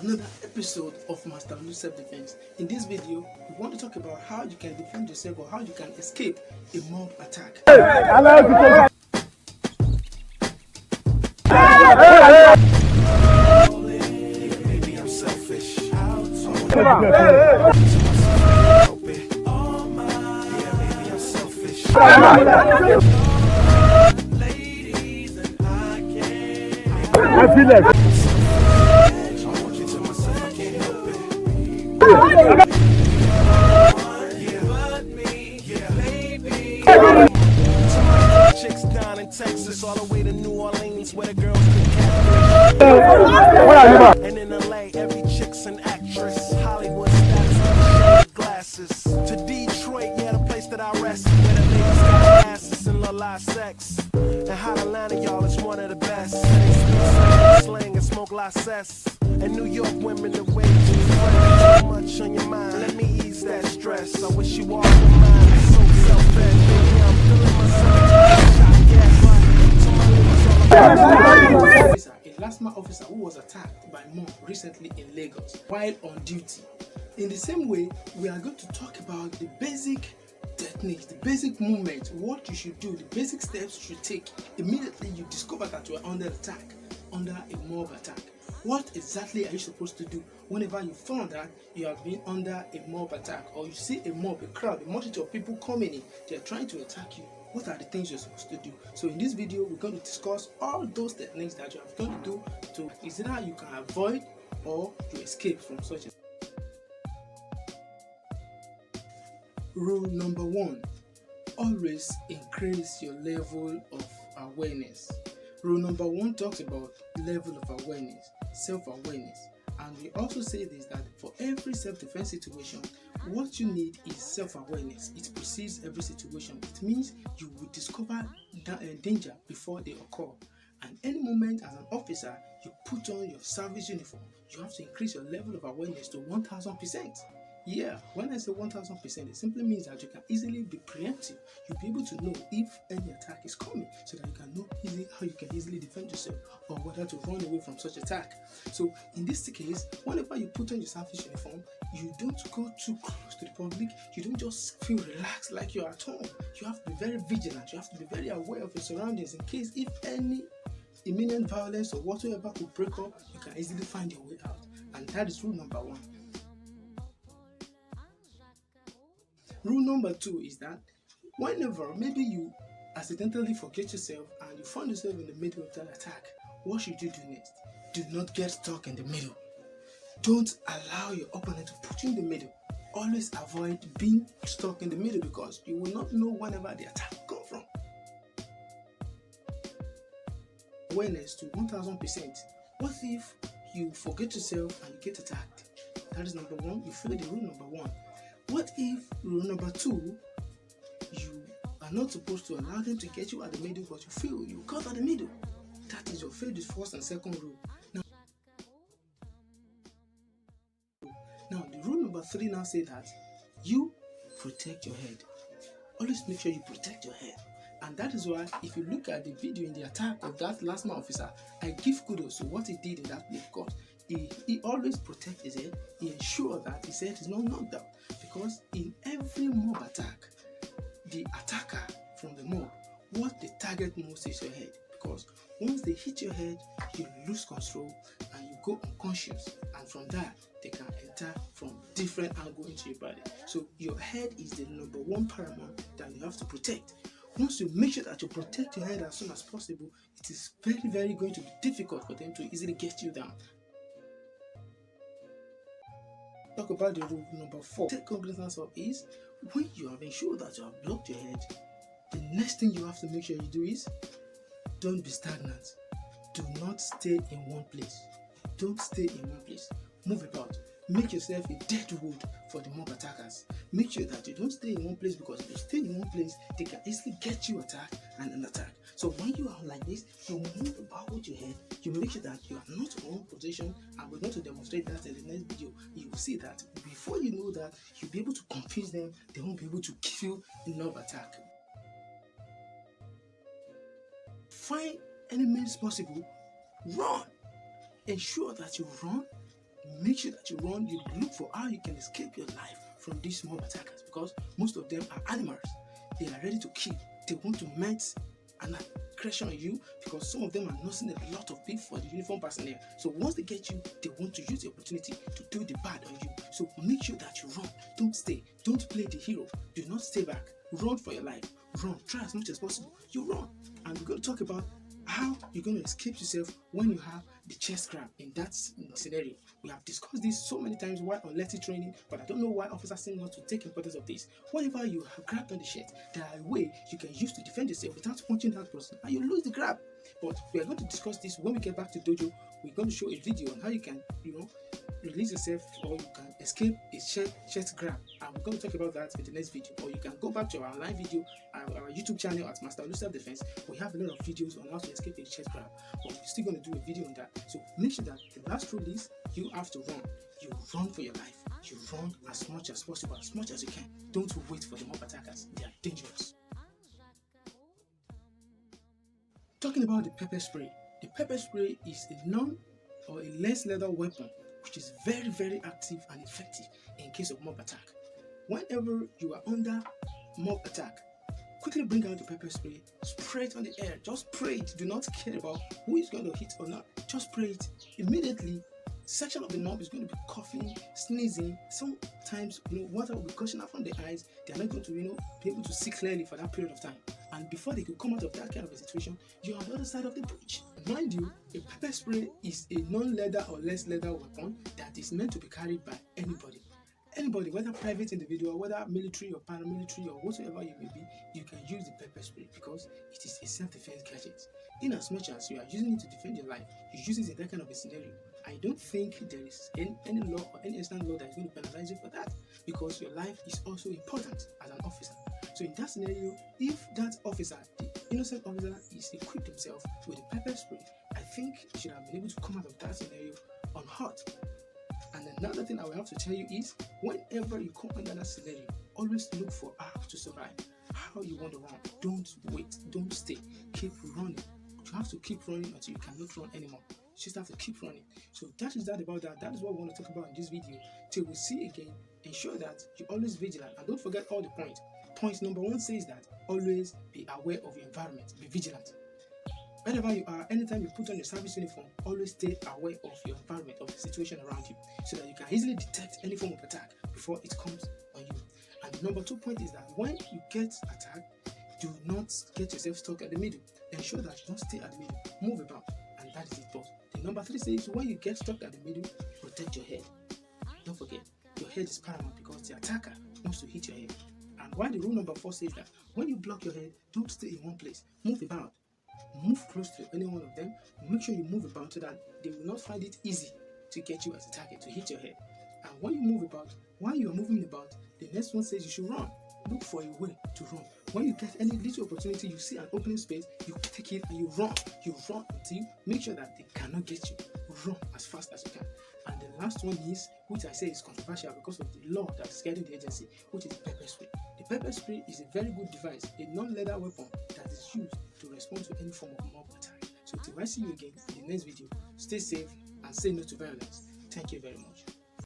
another episode of Master Lu Self-Defense. In this video, we want to talk about how you can defend yourself or how you can escape a mob attack. Maybe I'm selfish. Ladies, and I feel like I want you to myself, I can't help it. Yeah, but me, yeah, baby. Chicks down in Texas, all the way to New Orleans, where the girls can catfish. And in LA, every chick's an actress. Hollywood status with glasses. To Detroit, yeah, the place that I rest, where the ladies got asses and la sex. And hot Atlanta, y'all, is one of the best. Slang and smoke la cess. And New York women, the way too much on your mind. Let me ease that stress. I wish you all were mine. It's so self-fed, baby. I'm feeling myself. A last mile officer who was attacked by mob recently in Lagos while on duty. In the same way, we are going to talk about the basic techniques, the basic movements, what you should do, the basic steps you should take immediately you discover that you are under attack, under a mob attack. What exactly are you supposed to do whenever you found that you have been under a mob attack, or you see a mob, a crowd, a multitude of people coming in, they are trying to attack you? What are the things you're supposed to do? So in this video, we're going to discuss all those techniques that you are going to do to either you can avoid or to escape from such a. Rule number 1, always increase your level of awareness. Rule number 1 talks about level of awareness, self-awareness, and we also say this, that for every self-defense situation, what you need is self-awareness. It precedes every situation. It means you will discover danger before they occur. And any moment as an officer, you put on your service uniform, you have to increase your level of awareness to 1000%. Yeah, when I say 1000%, it simply means that you can easily be preemptive. You'll be able to know if any attack is coming, so that you can know easily how you can easily defend yourself or whether to run away from such attack. So in this case, whenever you put on your service uniform, you don't go too close to the public. You don't just feel relaxed like you're at home. You have to be very vigilant. You have to be very aware of your surroundings in case if any imminent violence or whatsoever could break up, you can easily find your way out. And that is rule number 1. Rule number 2 is that whenever maybe you accidentally forget yourself and you find yourself in the middle of that attack, what should you do next? Do not get stuck in the middle. Don't allow your opponent to put you in the middle. Always avoid being stuck in the middle, because you will not know whenever the attack comes from. Awareness to 1000%. What if you forget yourself and you get attacked? That is number 1. You failed the rule number 1. What if rule number 2, you are not supposed to allow them to get you at the middle, but you feel you got at the middle? That is your failed first and second rule. Now the rule number 3 now say that you protect your head. Always make sure you protect your head. And that is why if you look at the video in the attack of that last man officer, I give kudos to what he did in that place, because he always protects his head. He ensures that his head is not knocked out, because in every mob attack, the attacker from the mob, what they target most is your head, because once they hit your head, you lose control and you go unconscious, and from that they can enter from different angles into your body. So your head is the number 1 paramount that you have to protect. Once you make sure that you protect your head as soon as possible, it is very going to be difficult for them to easily get you down. Talk about the rule number 4. Take cognizance of is when you have ensured that you have blocked your head, the next thing you have to make sure you do is don't be stagnant. Do not stay in one place. Don't stay in one place. Move about. Make yourself a dead wood for the mob attackers. Make sure that you don't stay in one place, because if you stay in one place, they can easily get you attacked and an attack. So when you are like this, you move about with your head. You make sure that you are not in one position, and we're going to demonstrate that in the next video. You will see that before you know that, you'll be able to confuse them. They won't be able to give you enough attack. Find any means possible. Run. Ensure that you run. make sure that you run. You look for how you can escape your life from these mob attackers, because most of them are animals. They are ready to kill. They want to mount an aggression on you, because some of them are nursing a lot of beef for the uniform personnel. So once they get you, they want to use the opportunity to do the bad on you. So make sure that you run. Don't stay. Don't play the hero. Do not stay back. Run for your life. Run. Try as much as possible. You run. And we're going to talk about how you're going to escape yourself when you have the chest grab in that scenario. We have discussed this so many times while on leti training, but I don't know why officers seem not to take importance of this. Whenever you have grabbed on the shirt, there are a way you can use to defend yourself without punching that person, and you lose the grab. But we are going to discuss this when we get back to dojo. We're going to show a video on how you can, release yourself, or you can escape a chest grab, and we're going to talk about that in the next video. Or you can go back to our live video, our YouTube channel at Master Olu Self Defense. We have a lot of videos on how to escape a chest grab, but we're still going to do a video on that. So make sure that the last release, you have to run. You run for your life. You run as much as possible, as much as you can. Don't wait for the mob attackers. They are dangerous. Talking about the pepper spray. The pepper spray is a less lethal weapon, which is very, very active and effective in case of mob attack. Whenever you are under mob attack, quickly bring out the pepper spray, spray it on the air. Just spray it. Do not care about who is going to hit or not. Just spray it. Immediately, section of the mob is going to be coughing, sneezing. Sometimes, water will be gushing out from the eyes. They are not going to, be able to see clearly for that period of time. And before they could come out of that kind of a situation, you're on the other side of the bridge. Mind you, a pepper spray is a non-lethal or less lethal weapon that is meant to be carried by anybody. Anybody, whether private individual, whether military or paramilitary or whatsoever you may be, you can use the pepper spray because it is a self-defense gadget. In as much as you are using it to defend your life, you use it in that kind of a scenario. I don't think there is any law or any extant law that is going to penalize you for that, because your life is also important as an officer. So in that scenario, if that officer, the innocent officer, is equipped himself with a pepper spray, I think he should have been able to come out of that scenario unhurt. And another thing I will have to tell you is, whenever you come under that scenario, always look for how to survive, how you want to run. Don't wait, don't stay, keep running. You have to keep running until you cannot run anymore. You just have to keep running. So that is about that. That is what we want to talk about in this video. Till we see again, ensure that you always vigilant, and don't forget all the points. Point number 1 says that always be aware of your environment, be vigilant. Wherever you are, anytime you put on your service uniform, always stay aware of your environment, of the situation around you, so that you can easily detect any form of attack before it comes on you. And the number 2 point is that when you get attacked, do not get yourself stuck at the middle. Ensure that you don't stay at the middle, move about, and that is it, boss. The number 3 says when you get stuck at the middle, protect your head. Don't forget, your head is paramount because the attacker wants to hit your head. And while the rule number 4 says that when you block your head, don't stay in one place, move about. Move close to any one of them. Make sure you move about so that they will not find it easy to get you as a target, to hit your head. And when you move about, while you are moving about, the next one says you should run. Look for a way to run. When you get any little opportunity, you see an opening space, you take it and you run. You run until you make sure that they cannot get you. Run as fast as you can. And the last one is, which I say is controversial because of the law that is guiding the agency, which is the pepper spray. The pepper spray is a very good device, a non-lethal weapon that is used to respond to any form of mob attack. So till I see you again in the next video, stay safe and say no to violence. Thank you very much.